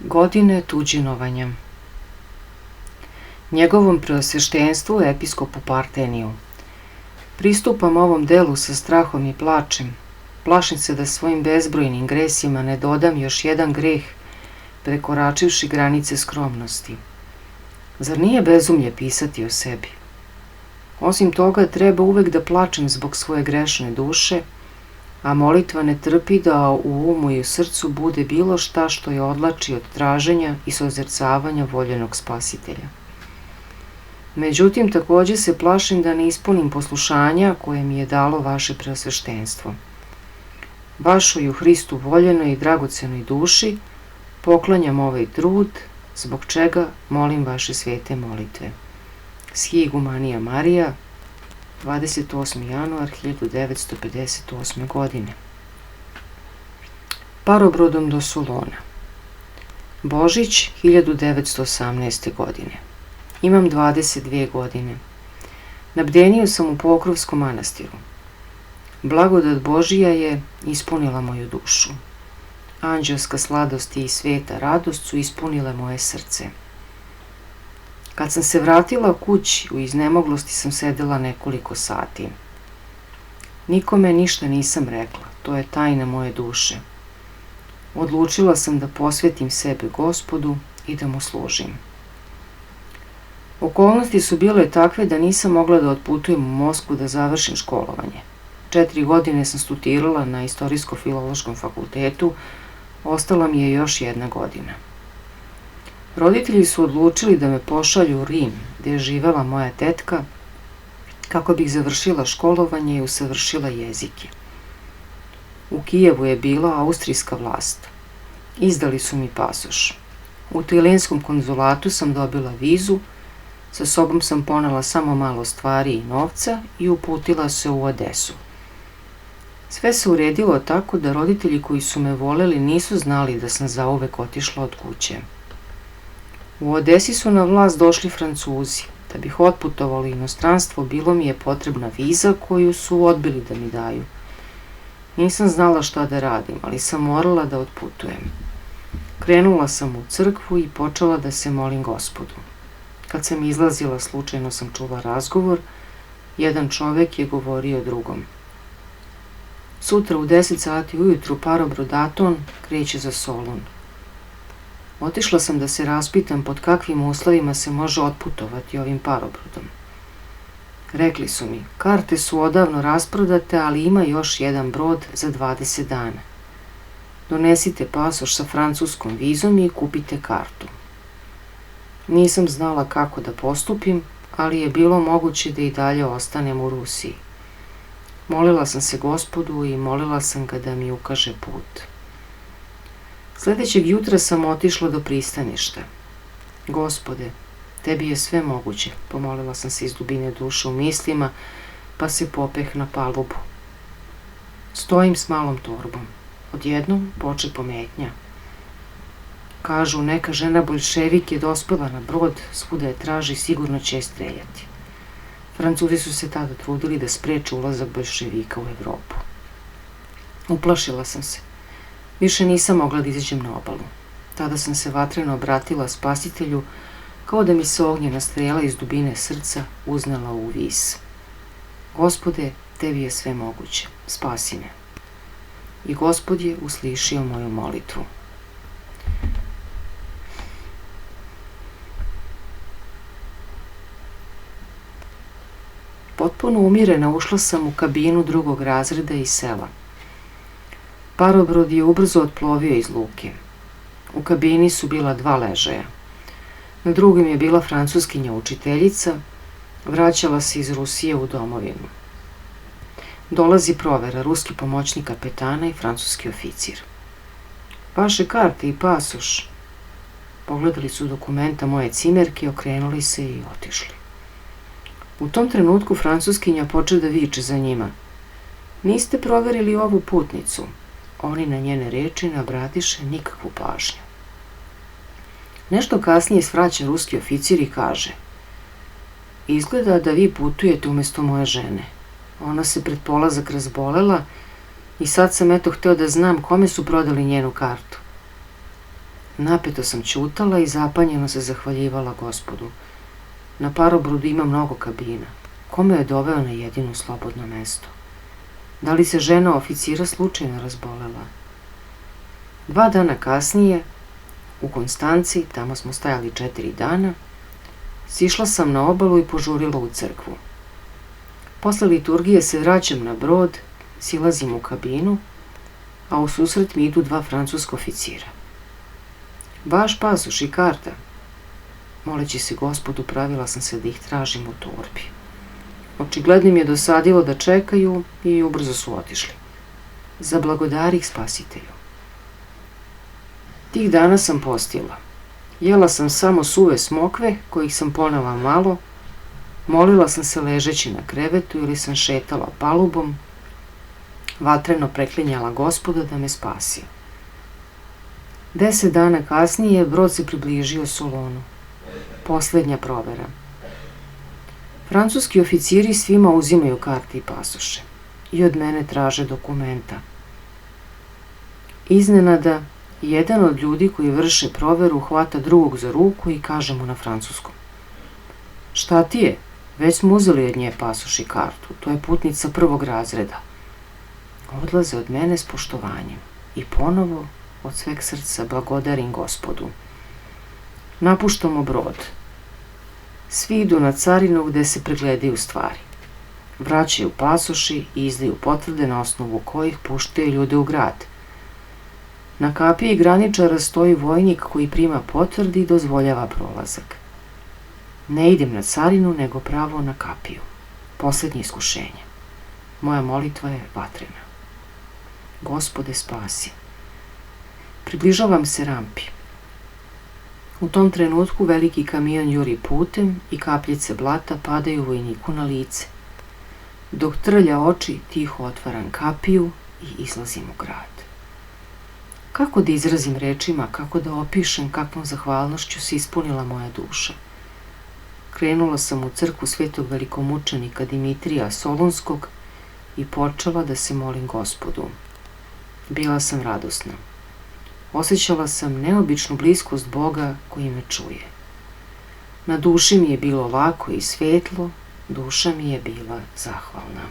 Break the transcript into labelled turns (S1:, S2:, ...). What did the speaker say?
S1: Godine tuđinovanja. Njegovom preosveštenstvu, episkopu Parteniju. Pristupam ovom delu sa strahom i plačem. Plašim se da svojim bezbrojnim gresima ne dodam još jedan greh, prekoračivši granice skromnosti. Zar nije bezumlje pisati o sebi? Osim toga, treba uvek da plačem zbog svoje grešne duše, a molitva ne trpi da u umu i u srcu bude bilo šta što je odlači od traženja i sozercavanja voljenog Spasitelja. Međutim, takođe se plašim da ne ispunim poslušanja koje mi je dalo vaše preosveštenstvo. Vašoj u Hristu voljenoj i dragocenoj duši poklanjam ovaj trud, zbog čega molim vaše svete molitve. Sigumanija Marija, 28. januar 1958. godine. Parobrodom do Solona. Božić 1918. godine. Imam 22 godine. Na bdeniju sam u Pokrovskom manastiru. Blagodat Božija je ispunila moju dušu. Anđelska sladost i sveta radost su ispunile moje srce. Kad sam se vratila kući, u iznemoglosti sam sedela nekoliko sati. Nikome ništa nisam rekla, to je tajna moje duše. Odlučila sam da posvetim sebe Gospodu i da mu služim. Okolnosti su bile takve da nisam mogla da otputujem u Moskvu da završim školovanje. 4 godine sam studirala na Istorijsko-filološkom fakultetu, ostala mi je još 1 godina. Roditelji su odlučili da me pošalju u Rim, gde je živela moja tetka, kako bih završila školovanje i usavršila jezike. U Kijevu je bila austrijska vlast. Izdali su mi pasoš. U italijanskom konzulatu sam dobila vizu, sa sobom sam ponela samo malo stvari i novca i uputila se u Odesu. Sve se uredilo tako da roditelji koji su me voleli nisu znali da sam zauvek otišla od kuće. U Odesi su na vlast došli Francuzi. Da bih otputovala u inostranstvo, bilo mi je potrebna viza koju su odbili da mi daju. Nisam znala šta da radim, ali sam morala da otputujem. Krenula sam u crkvu i počela da se molim Gospodu. Kad sam izlazila, slučajno sam čula razgovor. Jedan čovek je govorio drugom. Sutra u 10 sati ujutru parobrod Aton kreće za Solun. Otišla sam da se raspitam pod kakvim uslovima se može otputovati ovim parobrodom. Rekli su mi, karte su odavno rasprodate, ali ima još jedan brod za 20 dana. Donesite pasoš sa francuskom vizom i kupite kartu. Nisam znala kako da postupim, ali je bilo moguće da i dalje ostanem u Rusiji. Molila sam se Gospodu i molila sam ga da mi ukaže put. Sledećeg jutra sam otišla do pristaništa. Gospode, tebi je sve moguće, pomolila sam se iz dubine duše u mislima, pa se popeh na palubu. Stojim s malom torbom. Odjednom poče pometnja. Kažu, neka žena boljševik je dospela na brod, svuda je traži, sigurno će je streljati. Francuzi su se tada trudili da spreče ulazak boljševika u Evropu. Uplašila sam se. Više nisam mogla da izađem na obalu. Tada sam se vatreno obratila Spasitelju, kao da mi se ognjena strela iz dubine srca uznala u vis. Gospode, tebi je sve moguće, spasi me. I Gospod je uslišio moju molitvu. Potpuno umirena ušla sam u kabinu 2. razreda iz sela. Parobrod je ubrzo otplovio iz luke. U kabini su bila 2 ležaja. Na drugom je bila francuskinja učiteljica, vraćala se iz Rusije u domovinu. Dolazi provera, ruski pomoćnik kapetana i francuski oficir. Vaše karte i pasoš. Pogledali su dokumenta moje cimerke, okrenuli se i otišli. U tom trenutku francuskinja poče da viče za njima. Niste proverili ovu putnicu. Oni na njene reči ne obratiše nikakvu pažnju. Nešto kasnije svraća ruski oficir i kaže: Izgleda da vi putujete umesto moje žene. Ona se pred polazak razbolela i sad sam hteo da znam kome su prodali njenu kartu. Napeto sam ćutala i zapanjeno se zahvaljivala Gospodu. Na parobrodu ima mnogo kabina. Kome je doveo na jedino slobodno mesto? Da li se žena oficira slučajno razbolela? 2 dana kasnije, u Konstanci, tamo smo stajali 4 dana, sišla sam na obalu i požurila u crkvu. Posle liturgije se vraćam na brod, silazim u kabinu, a u susret mi idu 2 francuska oficira. Vaš pasoš i karta. Moleći se Gospodu, pravila sam se da ih tražim u torbi. Očigledno im je dosadilo da čekaju i ubrzo su otišli. Zablagodari ih Spasitelju. Tih dana sam postila. Jela sam samo suve smokve, kojih sam ponela malo, molila sam se ležeći na krevetu ili sam šetala palubom, vatreno preklinjala Gospoda da me spasi. 10 dana kasnije brod se približio Solonu. Poslednja provera. Francuski oficiri svima uzimaju karte i pasoše i od mene traže dokumenta. Iznenada, jedan od ljudi koji vrše proveru hvata drugog za ruku i kaže mu na francuskom: "Šta ti je? Već smo uzeli od nje pasoš i kartu, to je putnica 1. razreda." Odlaze od mene s poštovanjem i ponovo od sveg srca blagodarim Gospodu. Napuštamo brod. Svi idu na carinu gde se pregledaju stvari. Vraćaju pasoši i izdaju potvrde na osnovu kojih puštaju ljude u grad. Na kapiji graničara stoji vojnik koji prima potvrde i dozvoljava prolazak. Ne idem na carinu, nego pravo na kapiju. Poslednje iskušenje. Moja molitva je vatrena. Gospode, spasi. Približavam se rampi. U tom trenutku veliki kamion juri putem i kapljice blata padaju vojniku na lice. Dok trlja oči, tiho otvaram kapiju i izlazim u grad. Kako da izrazim rečima, kako da opišem kakvom zahvalnošću se ispunila moja duša? Krenula sam u crkvu svetog velikomučenika Dimitrija Solunskog i počela da se molim Gospodu. Bila sam radosna. Osjećala sam neobičnu bliskost Boga koji me čuje. Na duši mi je bilo lako i svetlo, duša mi je bila zahvalna.